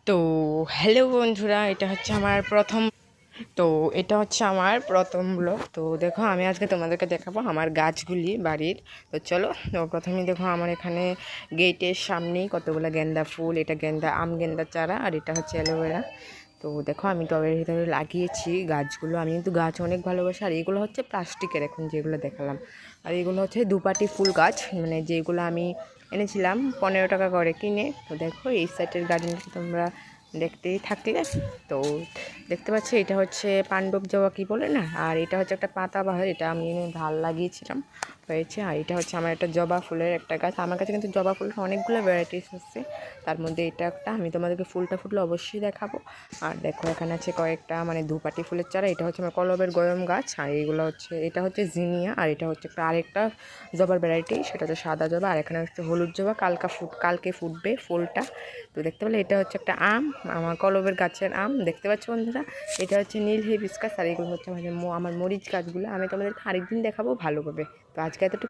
তো হ্যালো বন্ধুরা, এটা হচ্ছে আমার প্রথম ব্লগ। তো দেখো, আমি আজকে তোমাদেরকে দেখাবো আমার গাছগুলি বাড়ির। তো চলো, তো প্রথমেই দেখো আমার এখানে গেটের সামনেই কতগুলো গেন্দা ফুল। এটা গেন্দা চারা, আর এটা হচ্ছে অ্যালোভেরা। তো দেখো, আমি টবের ভিতরে লাগিয়েছি গাছগুলো। আমি কিন্তু গাছ অনেক ভালোবাসি। আর এগুলো হচ্ছে প্লাস্টিকের, এখন যেগুলো দেখালাম। আর এগুলো হচ্ছে দুপাটি ফুল গাছ, মানে যেগুলো আমি এনেছিলাম 15 টাকা করে কিনে। তো দেখো, এই সাইডের গার্ডেনটা তোমরা দেখতেই থাকলে। তো দেখতে পাচ্ছি, এটা হচ্ছে পাণ্ডব জবা কি বলে না, আর এটা হচ্ছে একটা পাতাবাহার, এটা আমি ঢাল লাগিয়েছিলাম, হয়েছে। আর এটা হচ্ছে আমার একটা জবা ফুলের একটা গাছ। আমার কাছে কিন্তু জবা ফুলের অনেকগুলো ভ্যারাইটিস আছে, তার মধ্যে এটা একটা। আমি তোমাদেরকে ফুলটা ফুটলে অবশ্যই দেখাবো। আর দেখো, এখানে আছে কয়েকটা মানে দুপাটি ফুলের চারা। এটা হচ্ছে আমার কলবের গয়ম গাছ। আর এইগুলো হচ্ছে, এটা হচ্ছে জিনিয়া, আর এটা হচ্ছে আরেকটা জবার ভ্যারাইটি, সেটা হচ্ছে সাদা জবা। আর এখানে হচ্ছে হলুদ জবা, কালকে ফুটবে ফুলটা। তো দেখতে পেলে, এটা হচ্ছে একটা আম, আমার কলবের গাছের আম, দেখতে পাচ্ছ বন্ধুরা। এটা হচ্ছে নীল হিবিস্কাস। আর এগুলো হচ্ছে আমার মরিচ গাছগুলো। আমি তোমাদেরকে আরেকদিন দেখাবো ভালোভাবে। তো আজকে এতটুকু।